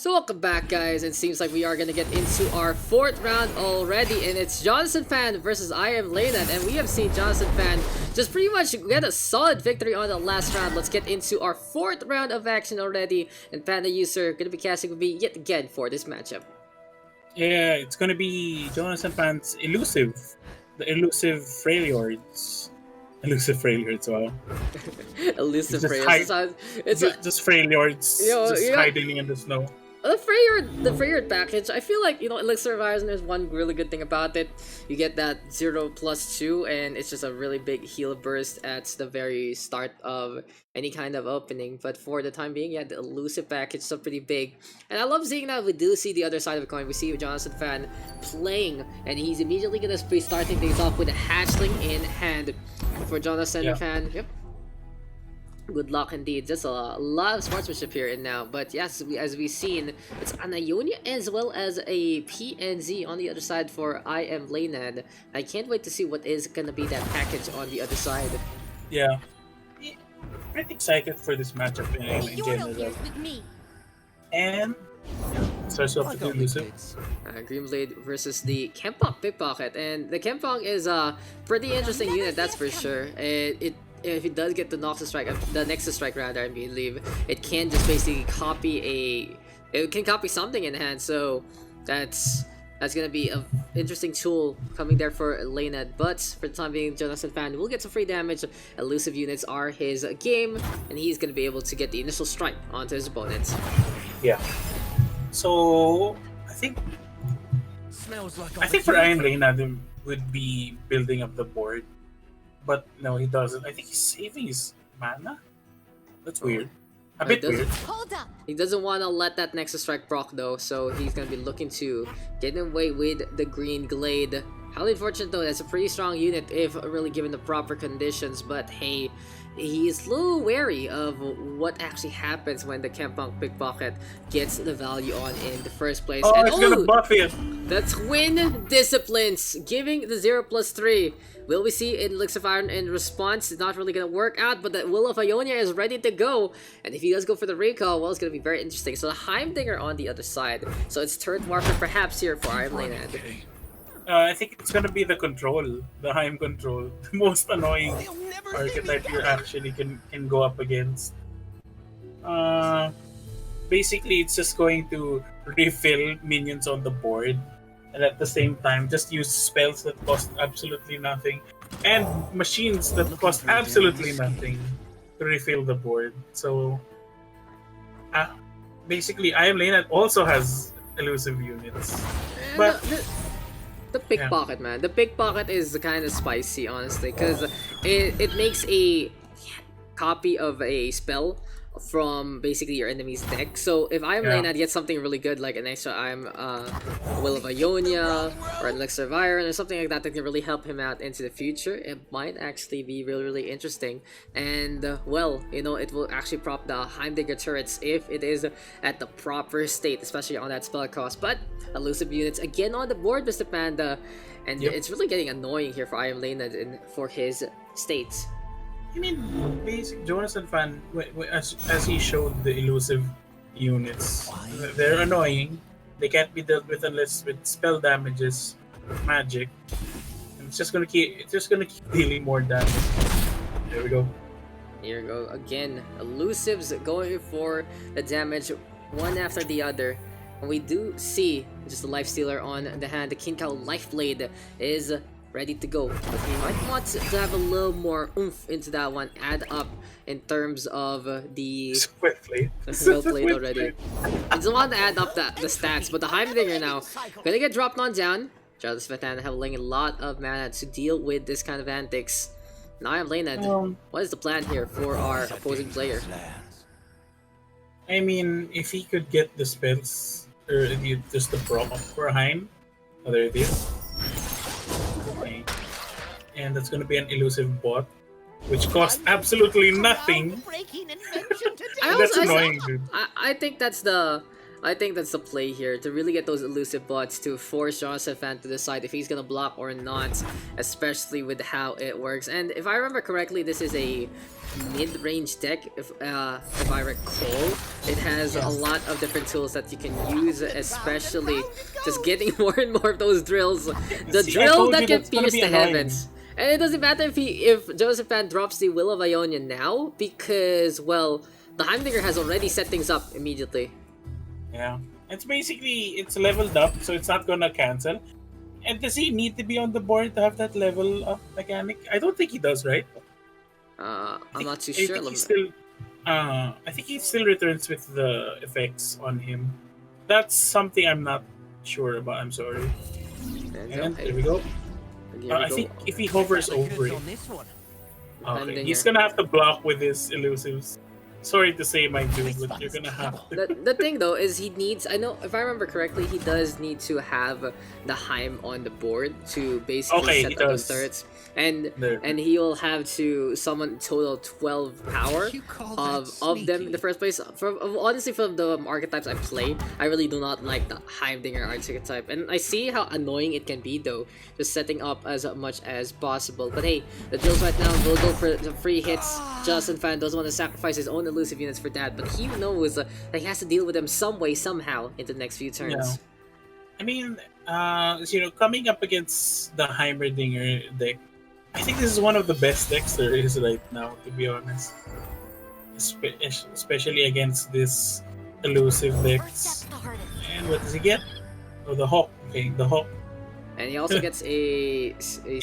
So welcome back, guys. It seems like we are gonna get into our fourth round already, and it's Jonassonfan versus IAmLeinad, and we have seen Jonassonfan just pretty much get a solid victory on the last round. Let's get into our fourth round of action already, and PandaUser gonna be casting with me yet again for this matchup. Yeah, it's gonna be Jonassonfan's the elusive Freljords. Elusive Freljords, wow. Elusive Just Freljords. Just Freljords just hiding in the snow. The Freljord package, I feel like, Elixir of Iron, there's one really good thing about it. You get that 0+2, and it's just a really big heal burst at the very start of any kind of opening. But for the time being, yeah, the elusive package is so pretty big. And I love seeing that we do see the other side of the coin. We see Jonassonfan playing, and he's immediately going to be starting things off with a hatchling in hand for Jonassonfan. Yep. Good luck indeed. Just a lot of sportsmanship here and now. But yes, as we've seen, it's an Ionia as well as a PNZ on the other side for IAmLeinad. I can't wait to see what is going to be that package on the other side. Yeah. I'm excited for this matchup in general. And starts off with the elusive. Greenblade versus the Kempong Pickpocket. And the Kempong is a pretty interesting unit, that's for sure. If it does get the Nexus Strike rather, I believe, it can just basically copy something in hand, so that's gonna be an interesting tool coming there for IAmLeinad. But for the time being, Jonassonfan will get some free damage. Elusive units are his game, and he's gonna be able to get the initial strike onto his opponents. Yeah. So I think for IAmLeinad would be building up the board. But no, he doesn't. I think he's saving his mana. That's weird. A bit weird. Hold up. He doesn't want to let that Nexus Strike proc though, so he's going to be looking to get away with the Green Glade. Highly unfortunate though, that's a pretty strong unit if really given the proper conditions, but hey, he is a little wary of what actually happens when the Kempong Pickpocket gets the value on in the first place. Oh, it's gonna buff it! That's Twin Disciplines, giving the 0+3. Will we see in Elixir of Iron in response? It's not really gonna work out, but the Will of Ionia is ready to go. And if he does go for the recall, well, it's gonna be very interesting. So the Heimdinger on the other side. So it's turret warfare perhaps here for IAmLeinad. I think it's gonna be the Heim control. The most annoying archetype you actually can go up against. Basically, it's just going to refill minions on the board, and at the same time, just use spells that cost absolutely nothing, and machines that cost absolutely nothing to refill the board. So, basically, IAmLeinad also has elusive units, but. The pickpocket, man. The pickpocket is kind of spicy, honestly, because it makes a copy of a spell from basically your enemy's deck. So if IAmLeinad gets something really good, like an extra Will of Ionia or an Elixir of Iron or something like that can really help him out into the future, it might actually be really, really interesting. And well, it will actually prop the Heimdinger turrets if it is at the proper state, especially on that spell cost. But elusive units again on the board, Mr. Panda, and it's really getting annoying here for IAmLeinad for his state. I mean, basic Jonassonfan, as he showed the elusive units, they're annoying. They can't be dealt with unless with spell damages, magic. And it's just gonna keep dealing more damage. There we go. Here we go again. Elusives going for the damage one after the other. And we do see just a lifestealer on the hand. The Kinkao Lifeblade is ready to go, but we might want to have a little more oomph into that one, add up in terms of the Swiftly already. I just want to add up the stats, but the Heimdinger now gonna get dropped on down. Jonassonfan having a lot of mana to deal with this kind of antics. Now IAmLeinad, what is the plan here for our opposing player? I mean, if he could get the spells, or just the proc for Heim, there it is. And that's going to be an elusive bot, which costs absolutely nothing. That's annoying, dude. I think that's the I think that's the play here, to really get those elusive bots to force Jonassonfan to decide if he's gonna block or not, especially with how it works. And if I remember correctly, this is a mid-range deck, if I recall. It has a lot of different tools that you can use, especially just getting more and more of those drills. The drill that can pierce the heavens. And it doesn't matter if Jonassonfan drops the Will of Ionia now, because, well, the Heimdinger has already set things up immediately. Yeah. It's basically, it's leveled up, so it's not gonna cancel. And does he need to be on the board to have that level up mechanic? I don't think he does, right? I'm not too sure. I think he still returns with the effects on him. That's something I'm not sure about, I'm sorry. And there we go. I think if he hovers over it, okay, he's gonna have to block with his elusives. Sorry to say, my dude, but you're gonna have to. The thing though is he needs, I know if I remember correctly, he does need to have the Heim on the board to basically set up those turrets. And he'll have to summon total 12 power of them in the first place. Honestly, from the archetypes I play, I really do not like the Heimdinger archetype. And I see how annoying it can be though, just setting up as much as possible. But hey, the drills right now will go for the free hits. Jonassonfan doesn't want to sacrifice his own elusive units for that, but he knows that he has to deal with them some way, somehow, in the next few turns. Yeah. I mean, coming up against the Heimerdinger deck, I think this is one of the best decks there is right now, to be honest. Especially against this elusive decks. And what does he get? Oh, the Hawk. Okay, the Hawk. And he also gets a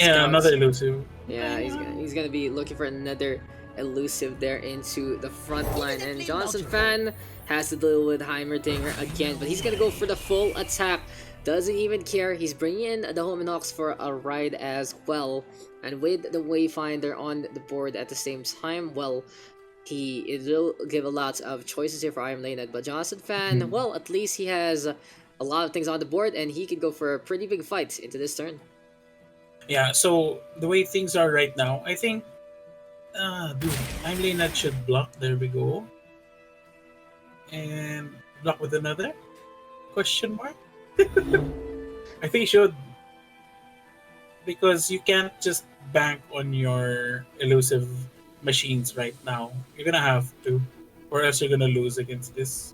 another elusive. Yeah, he's gonna be looking for another elusive there into the front line. And Jonassonfan has to deal with Heimerdinger again, but he's gonna go for the full attack. Doesn't even care. He's bringing in the Hominhawks for a ride as well. And with the Wayfinder on the board at the same time, well, it will give a lot of choices here for IAmLeinad. But Jonassonfan, well, at least he has a lot of things on the board, and he can go for a pretty big fight into this turn. Yeah, so the way things are right now, I think, IAmLeinad should block. There we go. And block with another? Question mark? I think he should. Because you can't just bank on your elusive machines right now. You're gonna have to, or else you're gonna lose against this.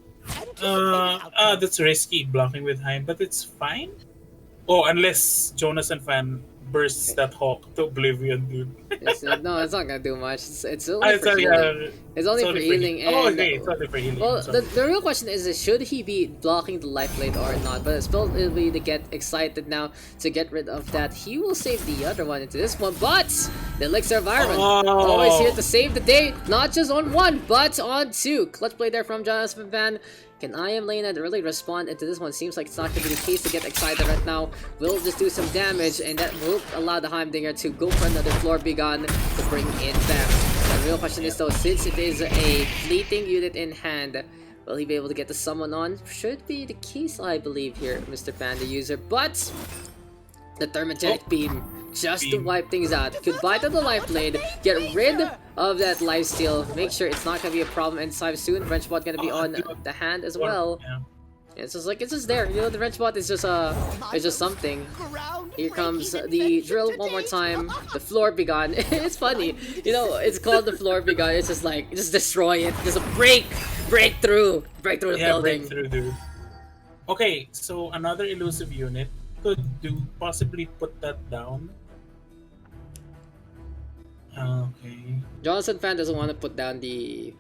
That's risky blocking with Heim, but it's fine. Oh, unless Jonassonfan bursts that Hawk to oblivion, dude. No, it's not gonna do much. It's only for healing. It's only for healing. It's only for healing. Well, the real question is should he be blocking the life blade or not? But it's probably to get excited now to get rid of that. He will save the other one into this one, but the Elixir of Iron always here to save the day, not just on one, but on two. Clutch play there from Jonassonfan. Can IAmLeinad really respond into this one? Seems like it's not going to be the case to get excited right now. We'll just do some damage, and that will allow the Heimdinger to go for another floor begun to bring it back. The real question is though, since it is a fleeting unit in hand, will he be able to get the summon on? Should be the case, I believe, here, Mr. PandaUser. But the Thermogenic Beam, just to wipe things out. Goodbye to the life blade. Get rid of that lifesteal. Make sure it's not gonna be a problem anytime soon. Wrenchbot gonna be on the hand as well. Yeah. It's just there. You know, the Wrenchbot is just something. Here comes the drill one more time. The floor begun. It's funny. You know, it's called the floor begun. It's just like, just destroy it. Just break through the building. Break through, dude. Okay, so another elusive unit could possibly put that down. Okay. Jonassonfan doesn't want to put down the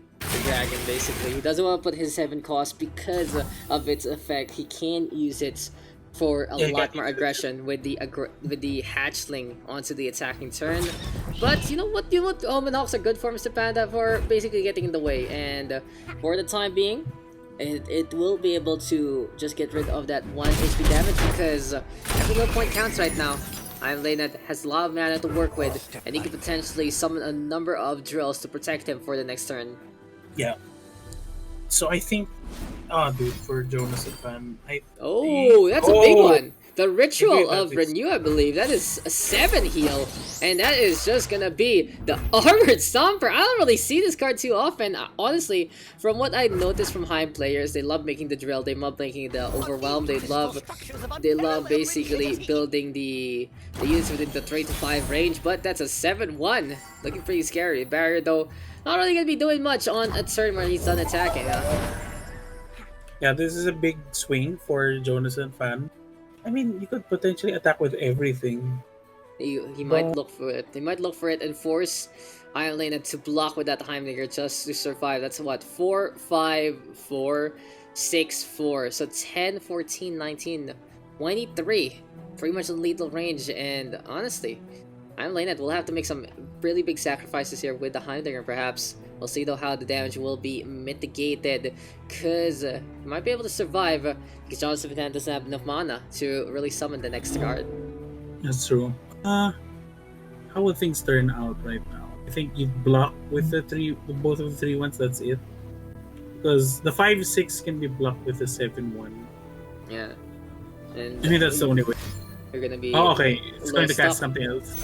dragon, basically. He doesn't want to put his 7 cost because of its effect. He can use it for a lot more aggression with the hatchling onto the attacking turn. But you know what? Hominhawks are good for Mr. Panda for basically getting in the way. And for the time being, it will be able to just get rid of that 1 HP damage because every little point counts right now. IAmLeinad has a lot of mana to work with, and he can potentially summon a number of drills to protect him for the next turn. Yeah. So I think, dude, for Jonassonfan, that's a big one. The Ritual that of is- Renew, I believe. That is a 7 heal. And that is just gonna be the Armored Stomper. I don't really see this card too often. Honestly, from what I noticed from Heim players, they love making the drill. They love making the overwhelm. They love basically building the units within the 3 to 5 range. But that's a 7-1. Looking pretty scary. Barrier, though, not really gonna be doing much on a turn where he's done attacking. Yeah, this is a big swing for Jonassonfan. I mean, you could potentially attack with everything. He might look for it. They might look for it and force IAmLeinad to block with that Heimdallr just to survive. That's what? 4, 5, 4, 6, 4. So 10, 14, 19, 23. Pretty much in lethal range. And honestly, IAmLeinad will have to make some really big sacrifices here with the Heimdallr perhaps. We'll see though how the damage will be mitigated, because he might be able to survive because Jonassonfan doesn't have enough mana to really summon the next card. That's true. How would things turn out right now? I think you block with both of the 3-1s. That's it. Because the 5-6 can be blocked with the 7-1. Yeah, and I think that's the only way. you're gonna be. Oh, okay. It's going to stuck. cast something else.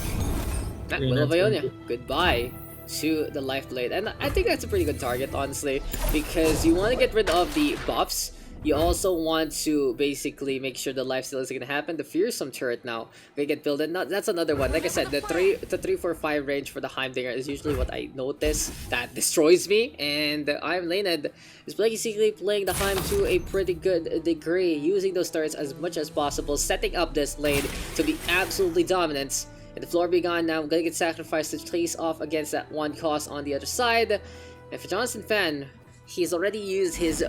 Will of Ionia. Goodbye to the Lifeblade, and I think that's a pretty good target, honestly, because you want to get rid of the buffs. You also want to basically make sure the lifesteal isn't gonna happen. The Fearsome turret now gonna get built in. That's another one. Like I said, the 3, 4, 5 range for the Heimdallr is usually what I notice that destroys me. And IAmLeinad is basically playing the Heim to a pretty good degree, using those turrets as much as possible, setting up this lane to be absolutely dominant. And the floor be gone now. I'm gonna get sacrificed to chase off against that one cost on the other side. And for Jonassonfan, he's already used his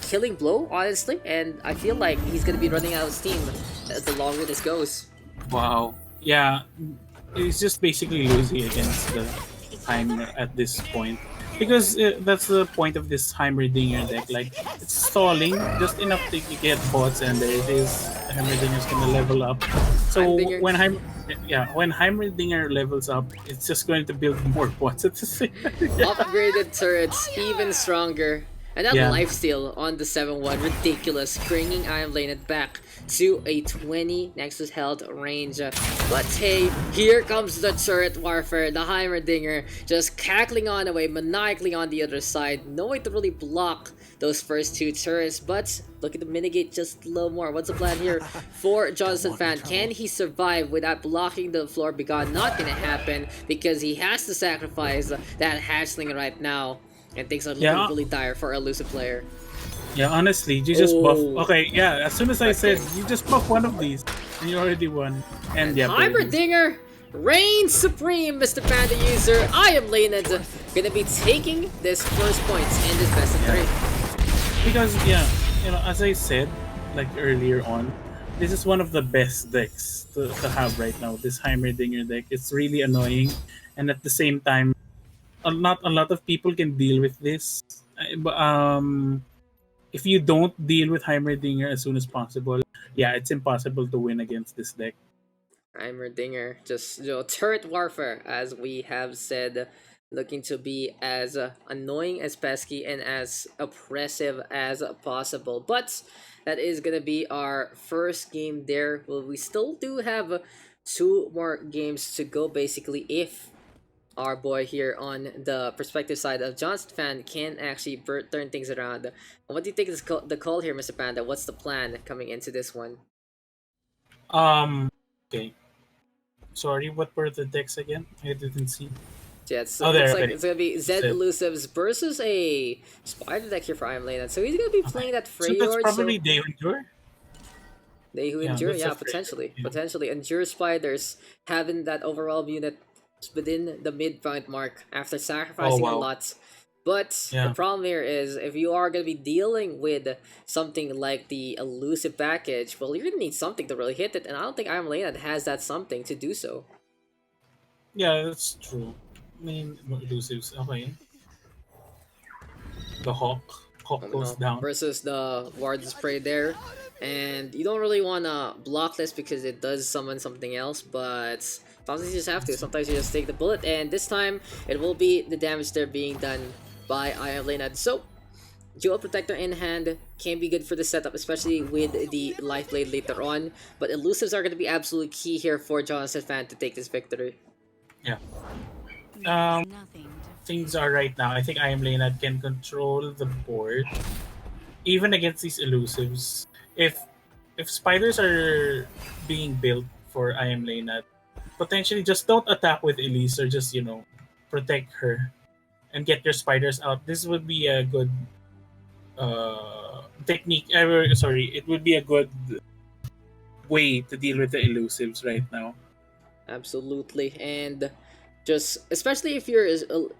killing blow, honestly, and I feel like he's gonna be running out of steam the longer this goes. Wow. Yeah, it's just basically losing against the Heimer at this point. Because that's the point of this Heimerdinger deck. Like, it's stalling just enough to get bots, and there it is. The Heimerdinger's gonna level up. So Heimdallr. when Heimerdinger levels up, it's just going to build more bots at the same time. Upgraded turrets, even stronger. And that Yeah. lifesteal on the 7-1, ridiculous, bringing IAmLeinad back to a 20 Nexus Health range. But hey, here comes the turret warfare, the Heimerdinger, just cackling on away, maniacally on the other side. No way to really block those first 2 turrets, but looking to mitigate just a little more. What's the plan here for Jonassonfan? Can he survive without blocking the floor begone? Not gonna happen, because he has to sacrifice that hatchling right now. And things are looking really dire for a elusive player. Yeah, honestly, you just buff. Oh. Okay, yeah, as soon as I said, you just buff one of these, and you already won. And yeah, Heimerdinger reigns supreme, Mr. PandaUser. IAmLeinad gonna be taking this first points in this best of 3. Because, yeah, you know, as I said, like earlier on, this is one of the best decks to have right now, this Heimerdinger deck. It's really annoying, and at the same time, not a lot of people can deal with this. If you don't deal with Heimerdinger as soon as possible, yeah, it's impossible to win against this deck. Heimerdinger, just turret warfare, as we have said, looking to be as annoying as pesky and as oppressive as possible. But that is gonna be our first game there. Well, we still do have 2 more games to go, basically, if our boy here on the perspective side of Jonassonfan can actually turn things around. What do you think is the call here, Mr. Panda? What's the plan coming into this one? Okay. Sorry, what were the decks again? I didn't see. Yeah, it's gonna be Zed Zed. Elusives versus a Spider deck here for IAmLeinad. So he's gonna be playing that So Freljord. that's probably Day Endure? They who Yeah, endure, that's yeah, a Frey, potentially. yeah. Potentially. Endure Spiders having that overall unit within the midpoint mark after sacrificing a wow. lot. But Yeah. the problem here is, if you are going to be dealing with something like the elusive package, well, you're going to need something to really hit it, and I don't think IAmLeinad has that something to do so. Yeah, that's true. I mean, elusives. Okay. The Hawk goes down. Versus the Ward Spray there. And you don't really want to block this because it does summon something else, but sometimes you just have to. Sometimes you just take the bullet, and this time it will be the damage there being done by IAmLeinad. So Jewel Protector in hand can be good for the setup, especially with the Life Blade later on. But elusives are going to be absolutely key here for Jonassonfan to take this victory. Yeah. Things are right now. I think IAmLeinad can control the board, even against these elusives. If spiders are being built for IAmLeinad, potentially just don't attack with Elise, or just protect her and get your spiders out. This would be a good technique. Sorry, it would be a good way to deal with the elusives right now. Absolutely, and just especially if you're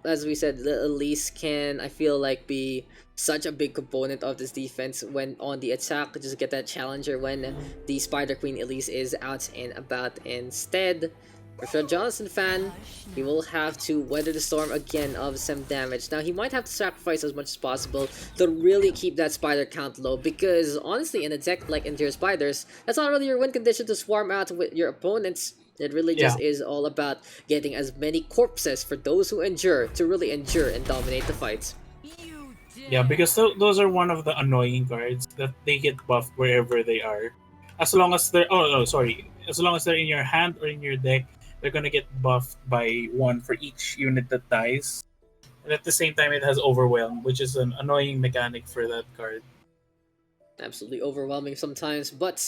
as we said, the Elise can, I feel like, be such a big component of this defense when on the attack. Just get that challenger when the Spider Queen Elise is out and about. Instead, if you're a Jonassonfan, he will have to weather the storm again of some damage. Now he might have to sacrifice as much as possible to really keep that spider count low, because honestly, in a deck like Endure Spiders, that's not really your win condition to swarm out with your opponents. It really just is all about getting as many corpses for those who endure to really endure and dominate the fights. Yeah, because those are one of the annoying cards that they get buffed wherever they are. As long as they're as long as they're in your hand or in your deck, they're gonna get buffed by 1 for each unit that dies. And at the same time, it has Overwhelm, which is an annoying mechanic for that card. Absolutely overwhelming sometimes, but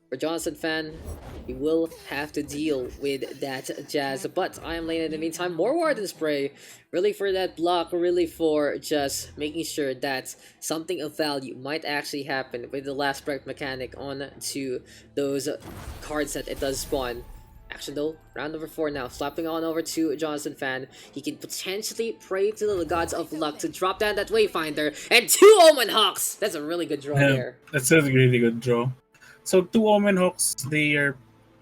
for Jonassonfan, he will have to deal with that jazz. But IAmLeinad in the meantime, more Warden Spray, really for that block, really for just making sure that something of value might actually happen with the last break mechanic on to those cards that it does spawn. Actually though, round number 4 now, slapping on over to Jonassonfan. He can potentially pray to the gods of luck to drop down that Wayfinder, and 2 Omen Hawks! That's a really good draw there. That's a really good draw. So 2 Omen Hawks, their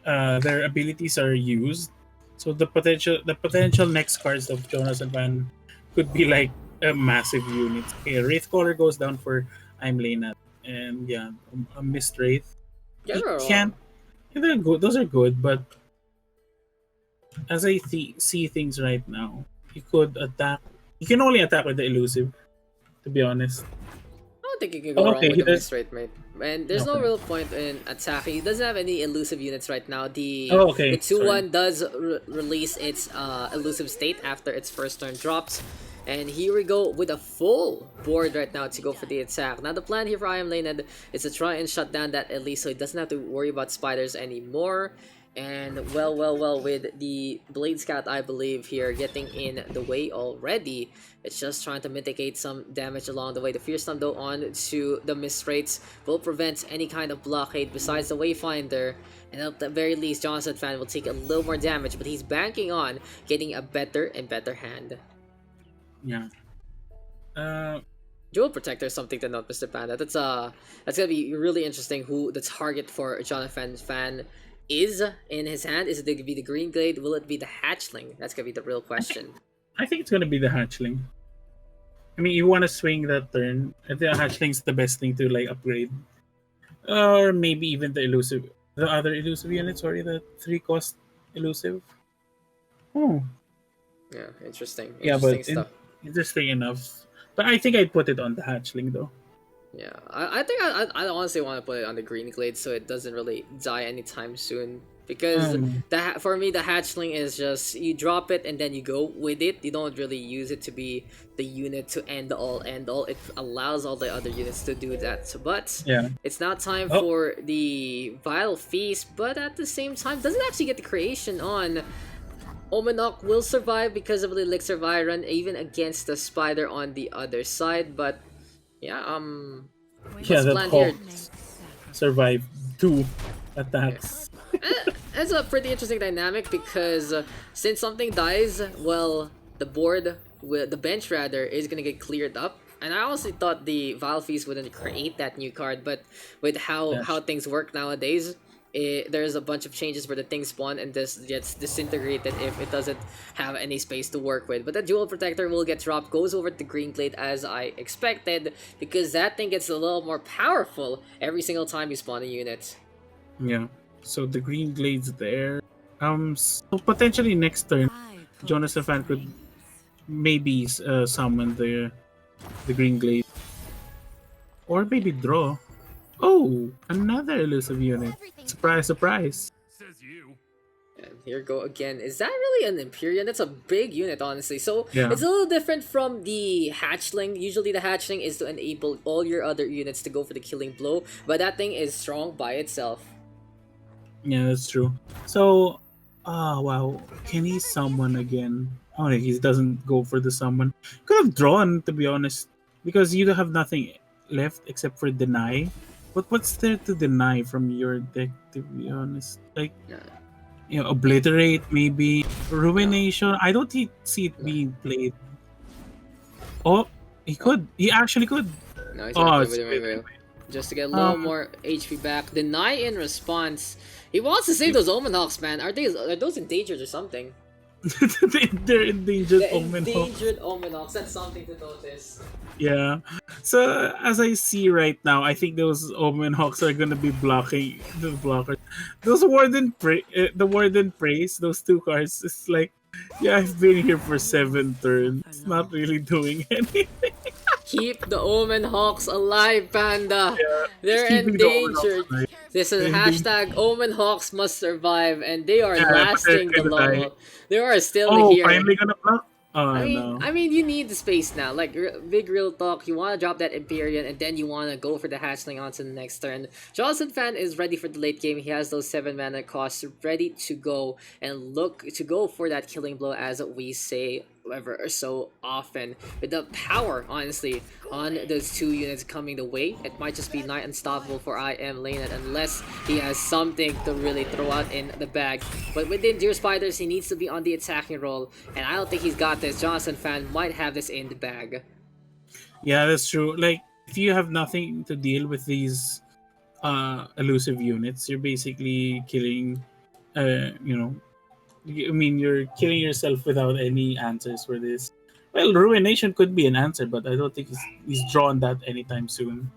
abilities are used. So the potential next cards of Jonassonfan could be like a massive unit. Okay, Wraithcaller goes down for IAmLeinad, and yeah, a missed Wraith. Yeah, They're good. Those are good, but as I see things right now, you could attack. You can only attack with the elusive, to be honest. I don't think you can go wrong with the miss rate, mate. And there's no real point in attacking. He doesn't have any elusive units right now. The 2-1 does release its elusive state after its first turn drops. And here we go with a full board right now to go for the attack. Now the plan here for IAmLeinad is to try and shut down that Elise so he doesn't have to worry about spiders anymore. And well, with the Blade Scout, I believe, here getting in the way already. It's just trying to mitigate some damage along the way. The Fear Stun though on to the miss rates will prevent any kind of blockade besides the Wayfinder. And at the very least, Jonassonfan will take a little more damage, but he's banking on getting a better and better hand. Yeah. Jewel Protector is something to note, Mr. Panda. That's gonna be really interesting who the target for Jonassonfan is in his hand. Is it going to be the Green Glade? Will it be the Hatchling? That's going to be the real question. I think it's going to be the Hatchling. I mean, you want to swing that turn. I think the Hatchling's the best thing to like upgrade. Or maybe even the other elusive unit, the 3-cost elusive. Oh. Yeah, interesting. But stuff. Interesting enough. But I think I'd put it on the Hatchling though. Yeah, I think I honestly want to put it on the Green Glade so it doesn't really die anytime soon. Because for me, the Hatchling is just, you drop it and then you go with it. You don't really use it to be the unit to end all. It allows all the other units to do that. But it's now time for the Vile Feast. But at the same time, doesn't actually get the creation on. Omenok will survive because of the Elixir Viron, even against the Spider on the other side. But yeah, that Hulk survived 2 attacks. That's a pretty interesting dynamic because since something dies, well, the board, the bench rather, is gonna get cleared up. And I honestly thought the Vile Feast wouldn't create that new card, but with how things work nowadays, there's a bunch of changes where the things spawn and this gets disintegrated if it doesn't have any space to work with. But the Jewel Protector will get dropped, goes over to the Green Glade as I expected, because that thing gets a little more powerful every single time you spawn a unit. Yeah, so the Green Glade's there. So potentially next turn, Jonassonfan could maybe summon the Green Glade. Or maybe draw. Oh, another elusive unit. Surprise, surprise. Says you. And here go again. Is that really an Empyrean? That's a big unit, honestly. So Yeah. it's a little different from the Hatchling. Usually the Hatchling is to enable all your other units to go for the killing blow, but that thing is strong by itself. Yeah, that's true. So, wow. Can he summon again? Oh, he doesn't go for the summon. Could have drawn, to be honest, because you don't have nothing left except for deny. But what's there to deny from your deck, to be honest? Like, Yeah. obliterate maybe, ruination. I don't see it being played. Oh, he could. He actually could. No, he's Oh, gonna it's play with just to get a little more HP back. Deny in response. He wants to save those Omen Hawks, man. Are those endangered or something? They're endangered The Omen Hawks. endangered Omen Hawks. That's something to notice. Yeah. So as I see right now, I think those Omen Hawks are gonna be blocking the blockers. Those the Warden Praise, those two cards. It's like, yeah, I've been here for 7 turns. It's not really doing anything. Keep the Omen Hawks alive, Panda. Yeah, They're keeping the Omen Hawks endangered. alive. This is They're hashtag Omen Hawks must survive, and they are Yeah, but they're lasting the gonna die. long. They are still Oh, here. finally gonna block? Oh no. I mean, you need the space now. Like big real talk, you want to drop that Empyrean, and then you want to go for the Hatchling onto the next turn. Jonassonfan is ready for the late game. He has those 7 mana costs ready to go and look to go for that killing blow, as we say ever so often. With the power, honestly, on those 2 units coming the way, it might just be night unstoppable for IAmLeinad unless he has something to really throw out in the bag. But with the Endure Spiders, he needs to be on the attacking role, and I don't think he's got this. Jonassonfan might have this in the bag. Yeah, that's true. Like, if you have nothing to deal with these elusive units, you're basically killing, I mean, you're killing yourself without any answers for this. Well, Ruination could be an answer, but I don't think he's drawn that anytime soon.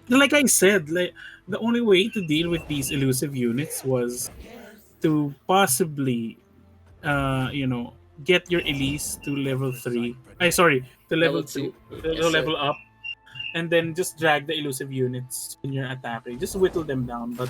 Like I said, like the only way to deal with these elusive units was to possibly, get your Elise to level 3. To level Level 2, 2. to Yes, sir. level up, and then just drag the elusive units when you're attacking. Just whittle them down, but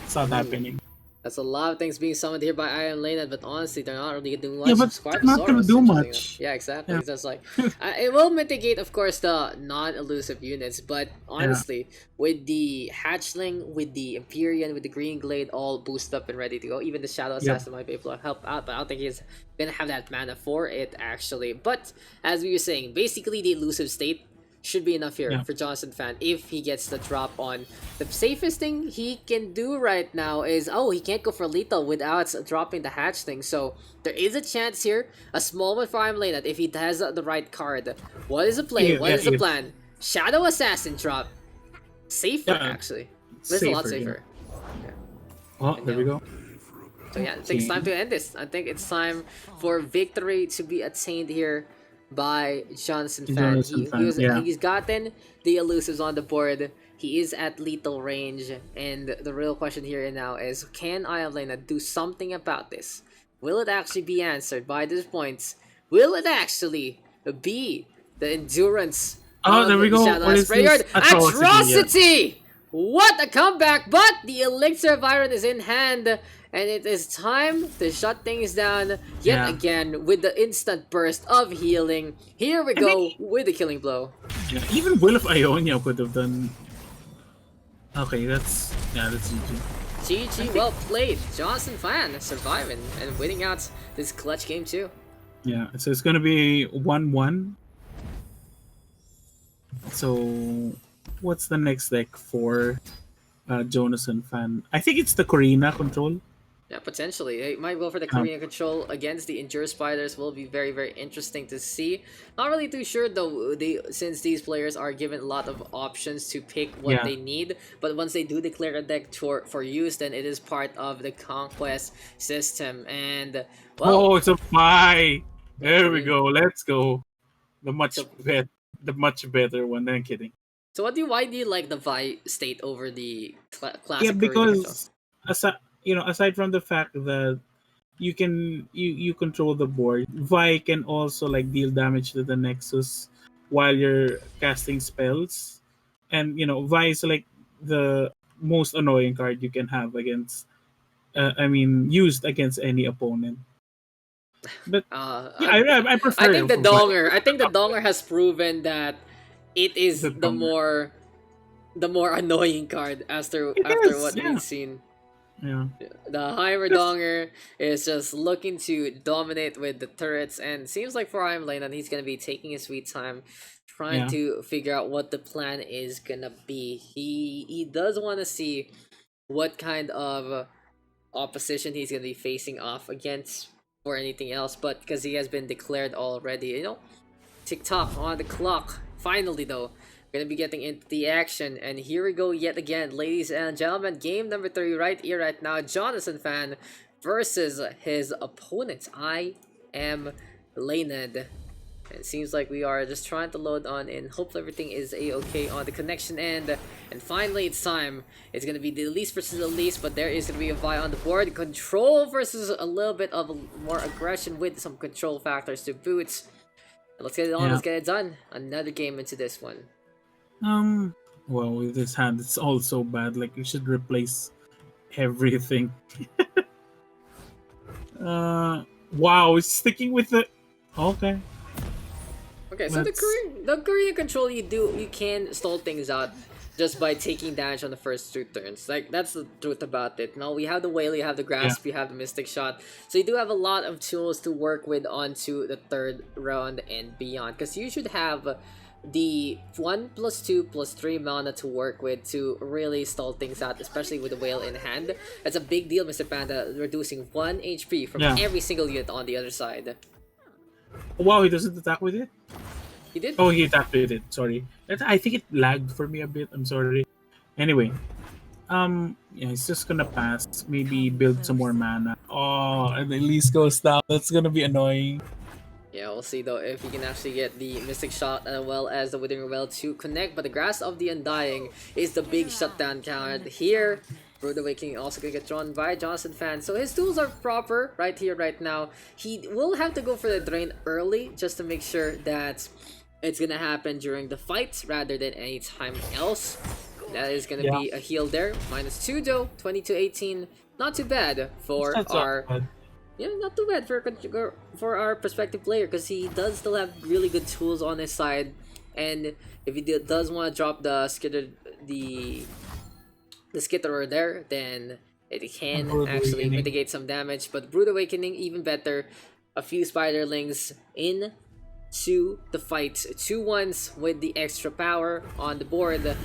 it's not happening. That's a lot of things being summoned here by IAmLeinad, but honestly, they're not really doing much. Yeah, but Squad they're not gonna Soros, do interesting much. enough. Yeah, exactly. Yeah. It's just like it will mitigate, of course, the non-elusive units, but honestly, with the Hatchling, with the Empyrean, with the Green Glade all boosted up and ready to go, even the Shadow Assassin might be able to help out, but I don't think he's gonna have that mana for it actually. But as we were saying, basically the elusive state should be enough here for Jonassonfan if he gets the drop on. The safest thing he can do right now is, he can't go for lethal without dropping the Hatchling, so there is a chance here, a small one for IAmLeinad if he has the right card. What is the play? What is the plan? Shadow Assassin drop. Safer, actually. This is a lot safer. Oh, there we go. So yeah, I think it's time to end this. I think it's time for victory to be attained here by Jonassonfan. He's gotten the elusives on the board. He is at lethal range, and the real question here and now is, can IAmLeinad do something about this? Will it actually be answered by these points? Will it actually be the endurance? Oh, there we go. What is this? Atrocity! What a comeback! But the Elixir of Iron is in hand, and it is time to shut things down yet again with the instant burst of healing. Here we go with the killing blow. Yeah, even Will of Ionia could have done. Okay, that's GG. GG, well played. Jonassonfan surviving and winning out this clutch game too. Yeah, so it's gonna be 1-1. So, what's the next deck for Jonassonfan? I think it's the Corina control. Yeah, potentially. It might go for the Korean control against the Endure Spiders. Will be very, very interesting to see. Not really too sure though, since these players are given a lot of options to pick what they need. But once they do declare a deck for use, then it is part of the conquest system. And well, it's a buy. There we go. Let's go. The much better one. I'm kidding. So why do you like the Vi state over the classic? Yeah, because aside from the fact that you can you control the board, Vi can also like deal damage to the Nexus while you're casting spells, and Vi is like the most annoying card you can have against. I mean, used against any opponent. But yeah, I I prefer think the Vi Donger. I think the Donger has proven that it is the Donger. the more annoying card It after is, what yeah, we've seen. yeah. The Heimer Just Donger is just looking to dominate with the turrets, and seems like for IAmLeinad he's gonna be taking his sweet time, trying yeah, to figure out what the plan is gonna be. He does want to see what kind of opposition he's gonna be facing off against or anything else, but because he has been declared already, TikTok on the clock. Finally, though, gonna be getting into the action, and here we go yet again, ladies and gentlemen. Game number 3 right here, right now. Jonassonfan versus his opponent. IAmLeinad. It seems like we are just trying to load on, and hopefully everything is a-okay on the connection end. And finally, it's time. It's gonna be the least versus the least, but there is gonna be a Vi on the board. Control versus a little bit of more aggression with some control factors to boot. Let's get it on, yeah. let's get it done. Another game into this one. Well, with this hand, it's all so bad. Like, you should replace everything. Wow, it's sticking with the. Okay. Okay, so the Korean control, you can stall things out just by taking damage on the first 2 turns. Like, that's the truth about it. Now we have the Whale, you have the Grasp, you have the Mystic Shot. So you do have a lot of tools to work with onto the 3rd round and beyond. Because you should have the 1+2+3 mana to work with to really stall things out, especially with the Whale in hand. That's a big deal, Mr. Panda, reducing 1 HP from every single unit on the other side. Wow, he doesn't attack with it? He did? Oh, he attacked with it. Sorry. I think it lagged for me a bit. I'm sorry. Anyway. Yeah, it's just gonna pass. Maybe build some more mana. Oh, and the least goes down. That's gonna be annoying. Yeah, we'll see though if he can actually get the Mystic Shot as well as the Withering Well to connect. But the Grasp of the Undying is the big shutdown card here. Brood Awakening also gonna get drawn by Jonassonfan. So his tools are proper right here, right now. He will have to go for the Drain early just to make sure that it's gonna happen during the fight rather than any time else. That is gonna be a heal there. -2 though, 22-18. Not too bad for our... Yeah, not too bad for our prospective player, because he does still have really good tools on his side. And if he does want to drop the Skitterer there, then it can actually mitigate some damage. But Brood Awakening, even better. A few Spiderlings into the fight. 2 1s with the extra power on the board.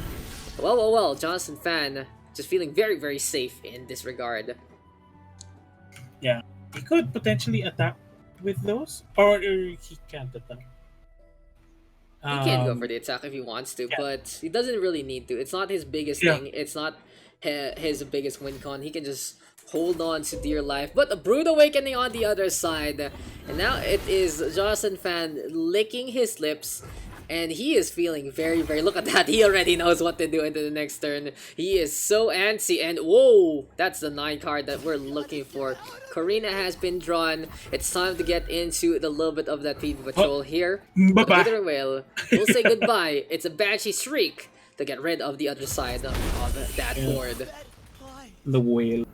Well, Jonassonfan just feeling very, very safe in this regard. Yeah, he could potentially attack with those, or he can't attack. He can go for the attack if he wants to, but he doesn't really need to. It's not his biggest thing. It's not his biggest win con. He can just hold on to dear life. But the Brood Awakening on the other side. And now it is Jonassonfan licking his lips. And he is feeling very, very... Look at that. He already knows what to do into the next turn. He is so antsy. And whoa! That's the 9 card that we're looking for. Karina has been drawn. It's time to get into the little bit of that PvP patrol here. Bye-bye. Wither Whale. We'll say goodbye. It's a Banshee Shriek to get rid of the other side of that board. The Whale.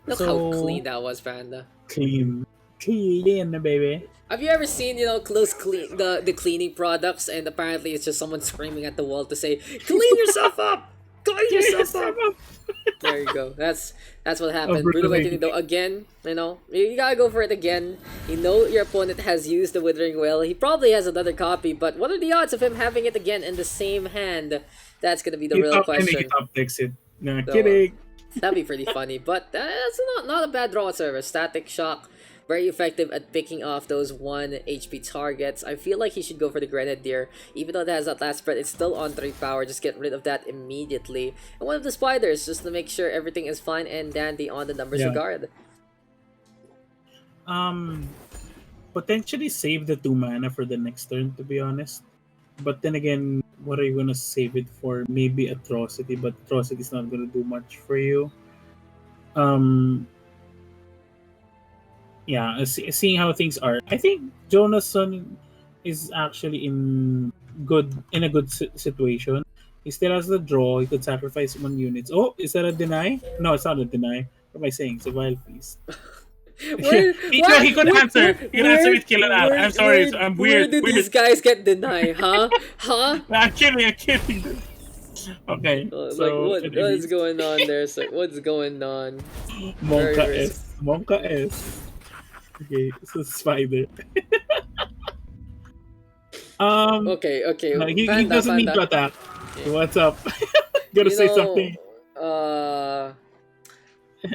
Look how clean that was, Panda. Clean, baby. Have you ever seen, the cleaning products, and apparently it's just someone screaming at the wall to say, "Clean yourself up! Clean yourself up!" There you go. That's what happened. Brood Awakening though, again, you gotta go for it again. You know your opponent has used the Withering Well. He probably has another copy, but what are the odds of him having it again in the same hand? That's gonna be the real question. No, kidding. That'd be pretty funny, but that's not a bad draw whatsoever. Static Shock, very effective at picking off those 1 HP targets. I feel like he should go for the Grenadier. Even though it has that last spread, it's still on 3 power. Just get rid of that immediately. And one of the Spiders, just to make sure everything is fine and dandy on the numbers regard. Potentially save the 2 mana for the next turn, to be honest. But then again, what are you gonna save it for? Maybe Atrocity, but Atrocity is not gonna do much for you. Yeah, seeing how things are, I think Jonasson is actually in a good situation. He still has the draw. He could sacrifice 1 unit. Oh, is that a deny? No, it's not a deny. What am I saying? It's a wild feast. Where, He could answer. He could answer with kill and out. I'm sorry. I'm where weird. did these Weird. guys get denied, huh? Huh? I'm kidding. I'm kidding. Okay. Like So what is going on there? It's like what's going on? Monka Very S. Monka S. Okay, so spider. Okay. No, he Panda, doesn't need to Panda. attack. Yeah. What's up? Gotta You say know, something.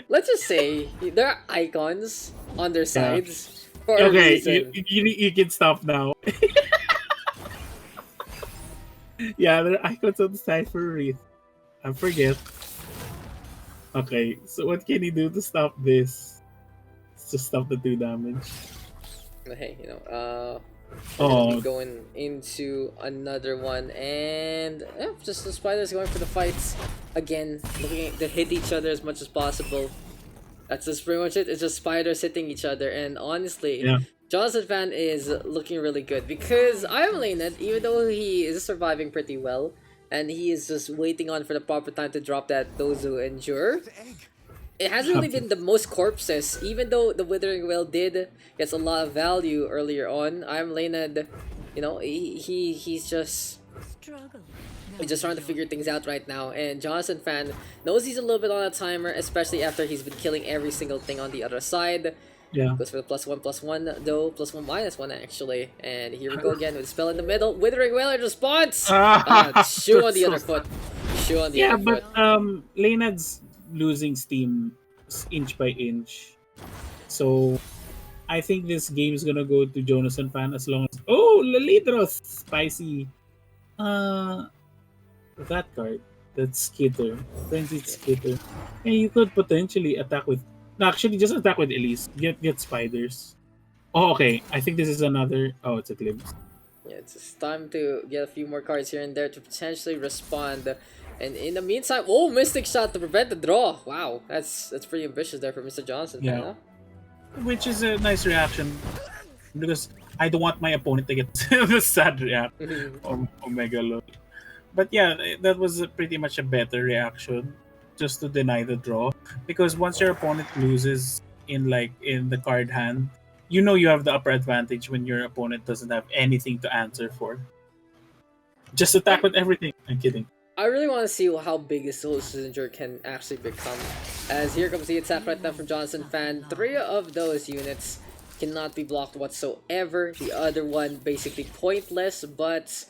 let's just say there are icons on their Yeah. sides for a Okay, reason. you can stop now. Yeah, there are icons on the side for a reason. I forget. Okay, so what can he do to stop this? To stop the 2 damage. Hey, we're gonna be Oh, going into another one, and just the spiders going for the fights again, looking to hit each other as much as possible. That's just pretty much it. It's just spiders hitting each other, and honestly, yeah. Jonassonfan is looking really good because IAmLeinad, even though he is surviving pretty well, and he is just waiting on for the proper time to drop that Dozu Endure. It hasn't really been the most corpses, even though the Withering Well did gets a lot of value earlier on. IAmLeinad, he's just trying to figure things out right now, and Jonassonfan knows he's a little bit on a timer, especially after he's been killing every single thing on the other side. Yeah. Goes for the +1/+1 though, +1/-1 actually, and here we go again with the spell in the middle. Withering Well in response. Shoe on the other foot. Shoe on the Yeah, other but foot. Leonard's losing steam inch by inch. So I think this game is gonna go to Jonassonfan as long as Lalitros spicy. That card. That's Skitter. Frenzied Skitter. And you could potentially attack with no, actually just attack with Elise. Get spiders. Oh, okay. I think this is another it's a glimpse. Yeah, it's just time to get a few more cards here and there to potentially respond. And in the meantime, Mystic Shot to prevent the draw. Wow, that's pretty ambitious there for Mr. Johnson. Yeah. Huh? Which is a nice reaction because I don't want my opponent to get the sad reaction or Omega Load. But yeah, that was pretty much a better reaction, just to deny the draw. Because once your opponent loses in the card hand, you know you have the upper advantage when your opponent doesn't have anything to answer for. Just attack with everything. I'm kidding. I really want to see how big this Soldier can actually become. As here comes the attack right now from Jonassonfan. 3 of those units cannot be blocked whatsoever. The other one basically pointless, but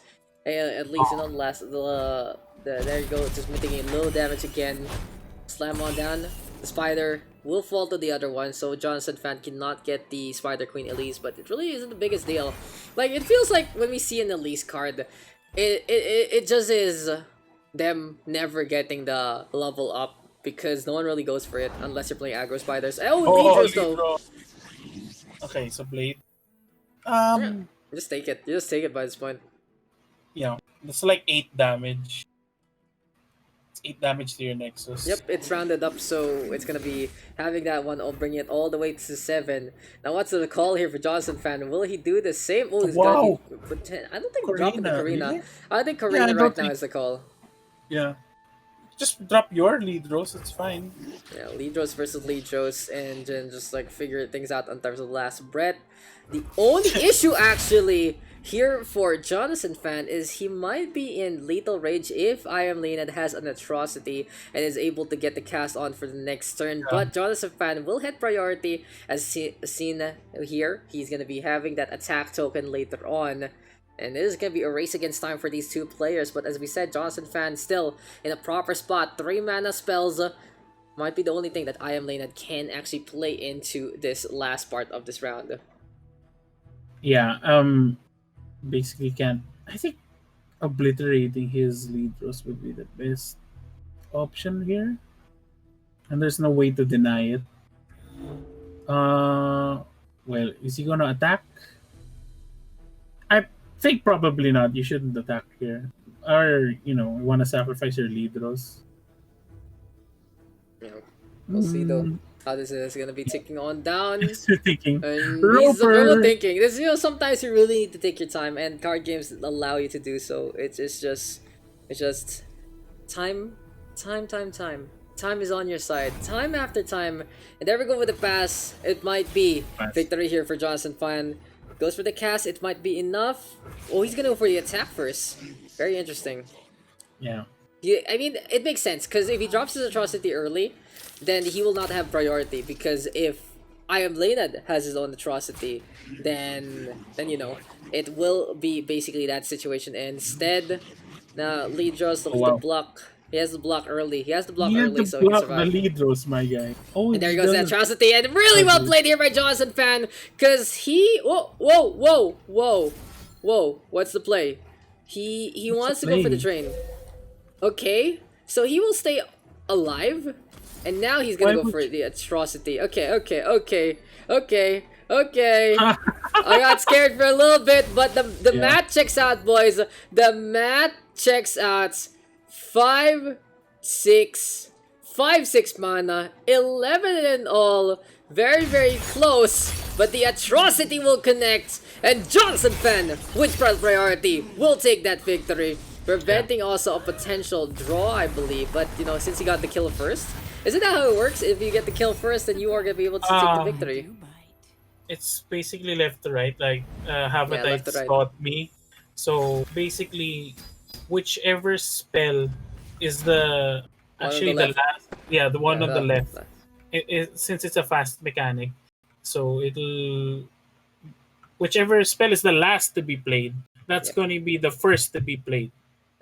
at least there you go, just taking a little damage again. Slam on down. The spider will fall to the other one, so Jonassonfan cannot get the Spider Queen Elise, but it really isn't the biggest deal. Like, it feels like when we see an Elise card, it just is them never getting the level up because no one really goes for it unless you're playing aggro spiders. Leaders though. Okay, so Blade. Just take it. You just take it by this point. Yeah, it's like 8 damage. It's 8 damage to your Nexus. Yep, it's rounded up, so it's gonna be having that one. I'll bring it all the way to 7. Now, what's the call here for Jonassonfan? Will he do the same? Oh, he's Wow. gonna be. I don't think dropping the Karina. Really? I think Yeah, I Karina don't right now think- is the call. Yeah. Just drop your lead rows, it's fine. Yeah, Lidros versus Lidros, and then just figure things out in terms of last breath. The only issue actually here for Jonassonfan is he might be in lethal rage if IAmLeinad has an atrocity and is able to get the cast on for the next turn. Yeah. But Jonassonfan will hit priority as seen here. He's gonna be having that attack token later on. And this is going to be a race against time for these 2 players. But as we said, Jonassonfan still in a proper spot. 3 mana spells might be the only thing that IAmLeinad can actually play into this last part of this round. Yeah, basically can't. I think obliterating his lead rows would be the best option here. And there's no way to deny it. Well, is he gonna attack? I think probably not. You shouldn't attack here. Or, you want to sacrifice your lead rows. Yeah, we'll see though. how this is gonna be ticking on down. You're thinking, And he's Roper. real thinking. This, sometimes you really need to take your time, and card games allow you to do so. It's just time. Time is on your side. Time after time. And there we go with the pass. It might be victory here for Jonassonfan. Goes for the cast. It might be enough. Oh, he's gonna go for the attack first. Very interesting. Yeah. I mean, it makes sense, because if he drops his atrocity early, then he will not have priority, because if IAmLeinad has his own atrocity, then you know, it will be basically that situation. Instead, now Lidros looks to block. He has the block early. He has the block early, so he can survive. The Lidros, my guy. Oh, And there goes the atrocity, and really well played here by Jonassonfan, because he... Whoa. What's the play? He wants to go for the train. Okay, so he will stay alive, and now he's gonna go for the atrocity. Okay. I got scared for a little bit, but the math checks out, boys. The math checks out. 5, 6 mana, 11 in all. Very close, but the atrocity will connect, and Jonassonfan with priority will take that victory, preventing also a potential draw, I believe. But you know, since he got the kill first, isn't that how it works? If you get the kill first, then you are gonna be able to take the victory. It's basically left to right, like Habitats taught me. So basically, whichever spell is the last, the one on the left. Since it's a fast mechanic, so it'll whichever spell is the last to be played, that's going to be the first to be played.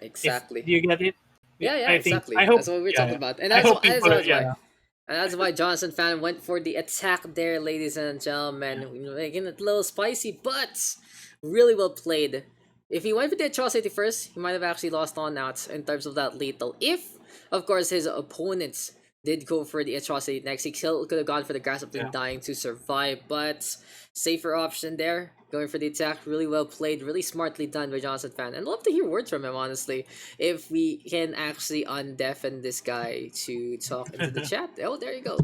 Exactly. Do you get it? Yeah, exactly. I hope, that's what we're talking about, and that's why Jonassonfan went for the attack there, ladies and gentlemen, making it a little spicy, but really well played. If he went for the atrocity first, he might have actually lost on out in terms of that lethal. If, of course, his opponents did go for the atrocity next, he still could have gone for the Grasp of the Undying to survive, but safer option there, going for the attack. Really well played, really smartly done by Jonassonfan, and love to hear words from him, honestly, if we can actually undeafen this guy to talk into the chat. Oh, there you go.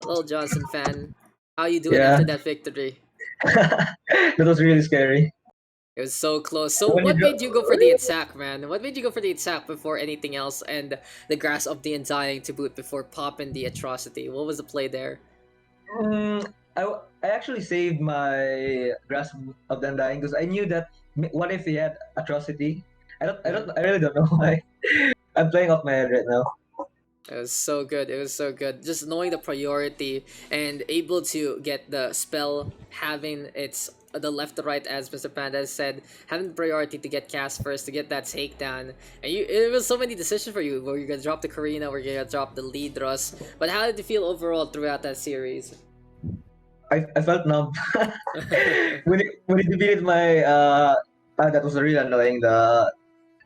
Hello, Jonassonfan. How you doing after that victory? That was really scary. It was so close. So what made you go for the attack, man? What made you go for the attack before anything else, and the Grasp of the Undying to boot before popping the atrocity? What was the play there? I actually saved my Grasp of the Undying because I knew that what if he had atrocity? I really don't know why. I'm playing off my head right now. It was so good. It was so good. Just knowing the priority and able to get the spell, having its the left to right, as Mr. Panda said, having the priority to get cast first, to get that takedown. And it was so many decisions for you. Were you gonna drop the Karina? Were you gonna drop the Lidros? But how did you feel overall throughout that series? I felt numb. when he defeated my that was really annoying.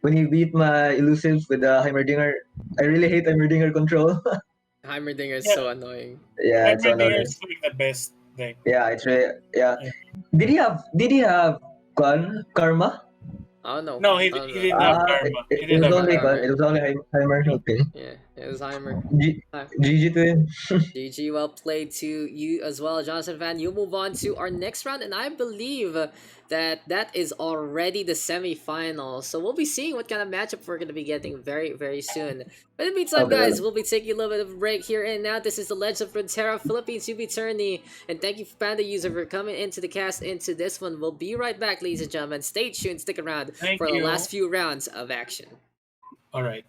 When he beat my elusives with the Heimerdinger, I really hate Heimerdinger control. Heimerdinger is so annoying. Yeah, it's so annoying. Heimerdinger is like the best thing. Yeah, it's really Did he have karma? Oh no. No, he didn't have karma. It was only Heimer. Okay. Yeah, it was Heimer. GG to him. GG, well played to you as well, Jonassonfan. You move on to our next round, and I believe that is already the semi-final. So we'll be seeing what kind of matchup we're going to be getting very soon. But in the meantime, guys, we'll be taking a little bit of a break here and now. This is the Legend of Runeterra Philippines Newbie Tourney, and thank you for PandaUser for coming into the cast into this one. We'll be right back, ladies and gentlemen. Stay tuned, stick around for the last few rounds of action. All right.